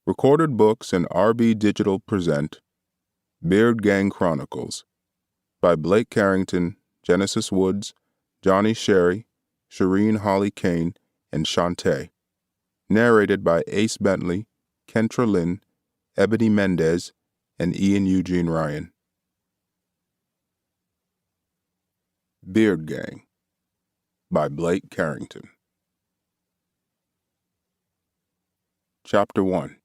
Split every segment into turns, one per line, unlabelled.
Recorded Books and RB Digital present Beard Gang Chronicles by Blake Karrington, Genesis Woods, Johnny Sherry, Shireen Holly Kane, and Shantae. Narrated by Ace Bentley, Kentra Lynn, Ebony Mendez, and Ian Eugene Ryan. Beard Gang by Blake Karrington. Chapter 1.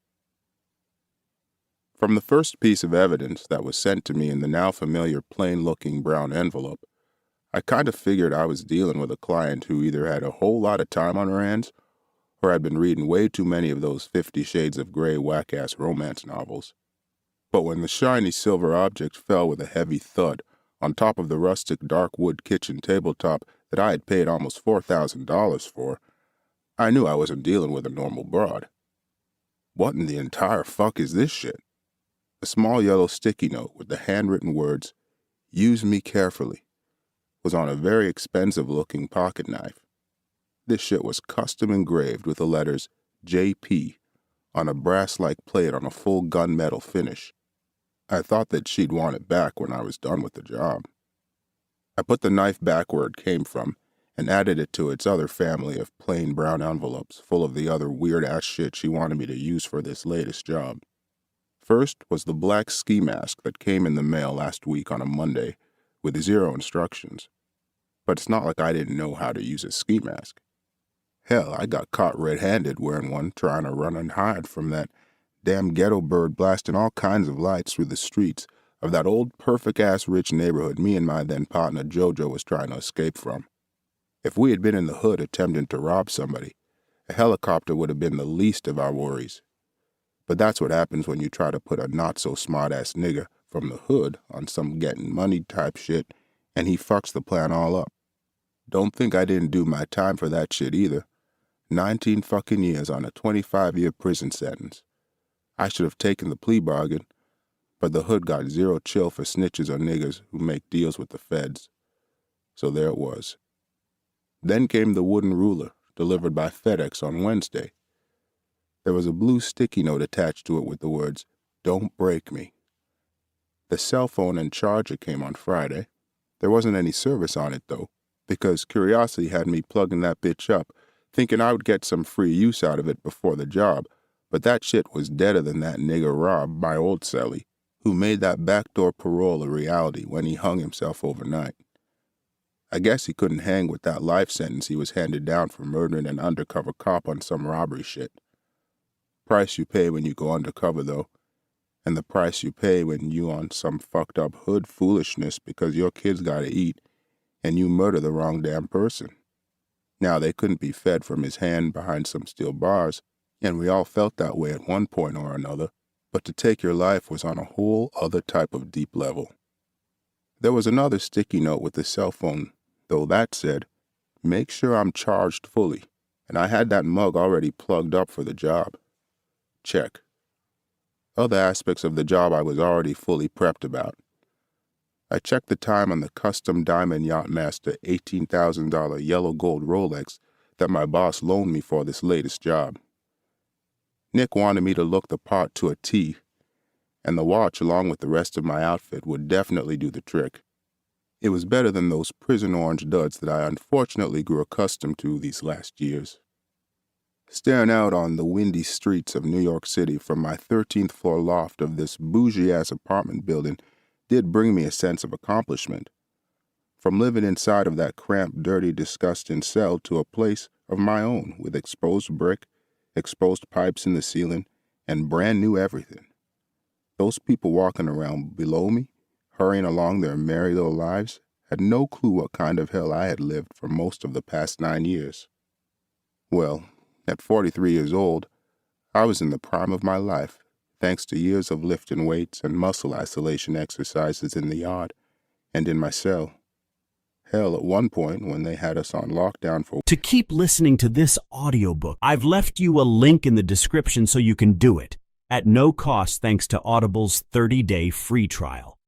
From the first piece of evidence that was sent to me in the now familiar plain-looking brown envelope, I kind of figured I was dealing with a client who either had a whole lot of time on her hands or had been reading way too many of those 50 Shades of Grey whack-ass romance novels. But when the shiny silver object fell with a heavy thud on top of the rustic dark wood kitchen tabletop that I had paid almost $4,000 for, I knew I wasn't dealing with a normal broad. What in the entire fuck is this shit? A small yellow sticky note with the handwritten words, "Use me carefully," was on a very expensive-looking pocket knife. This shit was custom engraved with the letters JP on a brass-like plate on a full gunmetal finish. I thought that she'd want it back when I was done with the job. I put the knife back where it came from and added it to its other family of plain brown envelopes full of the other weird-ass shit she wanted me to use for this latest job. First was the black ski mask that came in the mail last week on a Monday with 0 instructions. But it's not like I didn't know how to use a ski mask. Hell, I got caught red-handed wearing one trying to run and hide from that damn ghetto bird blasting all kinds of lights through the streets of that old perfect-ass rich neighborhood me and my then partner Jojo was trying to escape from. If we had been in the hood attempting to rob somebody, a helicopter would have been the least of our worries. But that's what happens when you try to put a not-so-smart-ass nigger from the hood on some getting-money type shit, and he fucks the plan all up. Don't think I didn't do my time for that shit either. 19 fucking years on a 25-year prison sentence. I should have taken the plea bargain, but the hood got 0 chill for snitches or niggers who make deals with the feds. So there it was. Then came the wooden ruler, delivered by FedEx on Wednesday. There was a blue sticky note attached to it with the words, "Don't break me." The cell phone and charger came on Friday. There wasn't any service on it, though, because curiosity had me plugging that bitch up, thinking I would get some free use out of it before the job, but that shit was deader than that nigger Rob, my old cellie, who made that backdoor parole a reality when he hung himself overnight. I guess he couldn't hang with that life sentence he was handed down for murdering an undercover cop on some robbery shit. Price you pay when you go undercover, though, and the price you pay when you on some fucked up hood foolishness because your kids gotta eat and you murder the wrong damn person. Now, they couldn't be fed from his hand behind some steel bars, and we all felt that way at one point or another, but to take your life was on a whole other type of deep level. There was another sticky note with the cell phone, though that said, "Make sure I'm charged fully," and I had that mug already plugged up for the job. Check. Other aspects of the job I was already fully prepped about. I checked the time on the custom Diamond Yachtmaster $18,000 yellow gold Rolex that my boss loaned me for this latest job. Nick wanted me to look the part to a T, and the watch along with the rest of my outfit would definitely do the trick. It was better than those prison orange duds that I unfortunately grew accustomed to these last years. Staring out on the windy streets of New York City from my 13th floor loft of this bougie-ass apartment building did bring me a sense of accomplishment. From living inside of that cramped, dirty, disgusting cell to a place of my own with exposed brick, exposed pipes in the ceiling, and brand new everything. Those people walking around below me, hurrying along their merry little lives, had no clue what kind of hell I had lived for most of the past 9 years. Well, at 43 years old, I was in the prime of my life, thanks to years of lifting weights and muscle isolation exercises in the yard and in my cell. Hell, at one point when they had us on lockdown for...
To keep listening to this audiobook, I've left you a link in the description so you can do it, at no cost thanks to Audible's 30-day free trial.